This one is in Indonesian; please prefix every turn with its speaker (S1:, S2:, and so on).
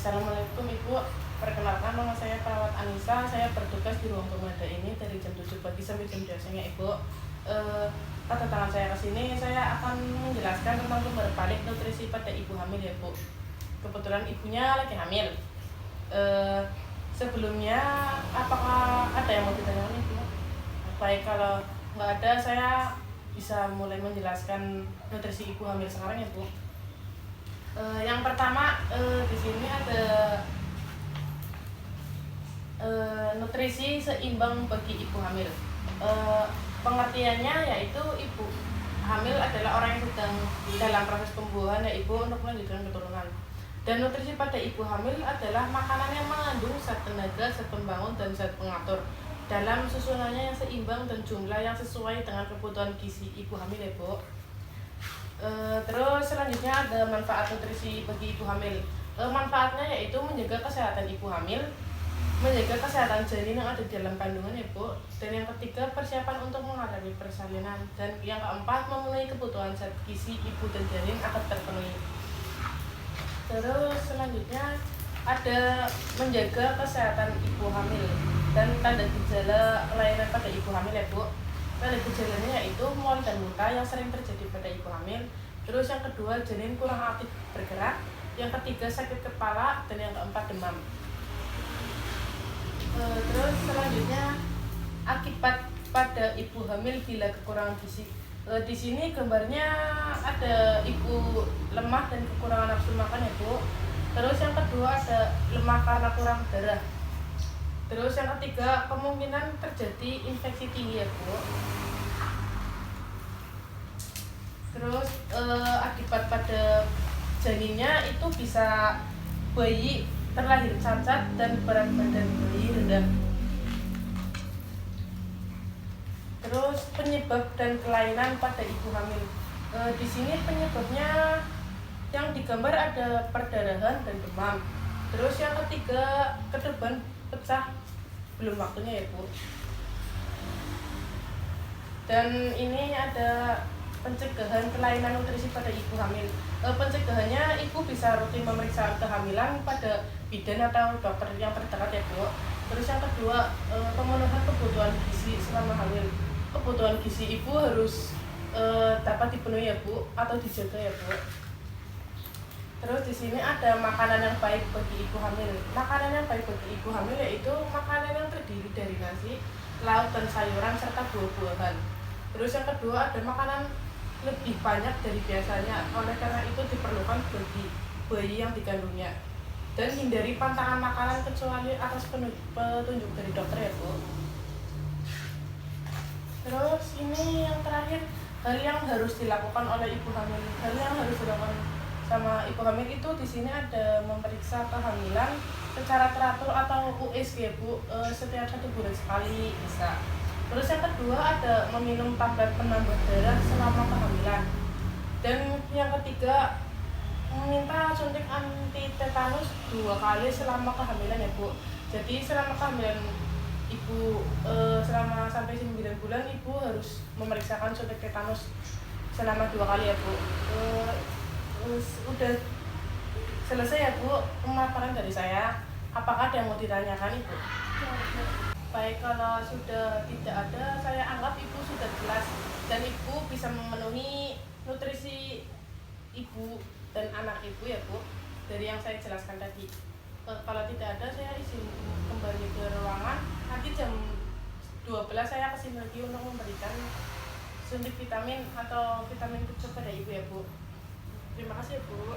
S1: Assalamualaikum Ibu, perkenalkan nama saya Perawat Anissa. Saya bertugas di ruang pemada ini dari jam 7 pagi sampai jam 2 siang Ibu. Kedatangan saya ke sini, saya akan menjelaskan tentang berbalik nutrisi pada ibu hamil ya Bu. Kebetulan ibunya lagi hamil. Sebelumnya, apakah ada yang mau ditanyakan Ibu? Baik, kalau nggak ada, saya bisa mulai menjelaskan nutrisi ibu hamil sekarang ya Bu. Yang pertama, di sini ada nutrisi seimbang bagi ibu hamil. Pengertiannya yaitu ibu hamil adalah orang yang sedang dalam proses pembuahan ya Ibu untuk melanjutkan keturunan. Dan nutrisi pada ibu hamil adalah makanan yang mengandung zat tenaga, zat pembangun, dan zat pengatur dalam susunannya yang seimbang dan jumlah yang sesuai dengan kebutuhan gizi ibu hamil ya Bu. Terus selanjutnya ada manfaat nutrisi bagi ibu hamil. Manfaatnya yaitu menjaga kesehatan ibu hamil, menjaga kesehatan janin yang ada di dalam kandungan ya Bu. Dan yang ketiga, persiapan untuk menghadapi persalinan. Dan yang keempat, memenuhi kebutuhan zat gizi ibu dan janin akan terpenuhi. Terus selanjutnya ada menjaga kesehatan ibu hamil dan tanda gejala kelainan pada ibu hamil ya Bu. Tanda gejalanya yaitu mual dan muntah yang sering terjadi pada ibu hamil. Terus yang kedua, janin kurang aktif bergerak. Yang ketiga, sakit kepala. Dan yang keempat, demam. Terus selanjutnya, akibat pada ibu hamil bila kekurangan gizi. Di sini gambarnya ada ibu lemah dan kekurangan nafsu makan ya Bu. Terus yang kedua ada lemah karena kurang darah. Terus yang ketiga, kemungkinan terjadi infeksi tinggi ya Bu. Terus akibat pada janinnya itu bisa bayi terlahir cacat dan berat badan bayi rendah. Terus penyebab dan kelainan pada ibu hamil. Di sini penyebabnya yang digambar ada perdarahan dan demam. Terus yang ketiga, kedeban pecah belum waktunya ya Bu. Dan ini ada pencegahan kelainan nutrisi pada ibu hamil. Pencegahannya, ibu bisa rutin memeriksa kehamilan pada bidan atau dokter yang terdekat ya Bu. Terus yang kedua, pemenuhan kebutuhan gizi selama hamil. Kebutuhan gizi ibu harus dapat dipenuhi ya Bu, atau dijaga ya Bu. Terus di sini ada makanan yang baik bagi ibu hamil. Makanan yang baik bagi ibu hamil yaitu makanan yang terdiri dari nasi, lauk dan sayuran serta buah-buahan. Terus yang kedua ada makanan lebih banyak dari biasanya, oleh karena itu diperlukan bagi bayi yang dikandungnya. Dan hindari pantangan makanan kecuali atas petunjuk dari dokter ya Bu. Terus ini yang terakhir, hal yang harus dilakukan oleh ibu hamil. Hal yang harus dilakukan sama ibu hamil itu di sini ada memeriksa kehamilan secara teratur atau USG ya Bu, setiap 1 bulan sekali bisa. Terus yang kedua ada meminum tablet penambah darah selama kehamilan. Dan yang ketiga, meminta suntik anti tetanus 2 kali selama kehamilan ya Bu. Jadi selama kehamilan ibu selama sampai 9 bulan ibu harus memeriksakan suntik tetanus selama 2 kali ya Bu. Udah selesai ya Bu pemaparan dari saya. Apakah ada yang mau ditanyakan Ibu? Baik, kalau sudah tidak ada, saya anggap Ibu sudah jelas dan Ibu bisa memenuhi nutrisi Ibu dan anak Ibu ya Bu, dari yang saya jelaskan tadi. Kalau tidak ada, saya izin kembali ke ruangan. Nanti jam 12 saya kesini lagi untuk memberikan suntik vitamin atau vitamin kepada Ibu ya Bu. Terima kasih ya Bu.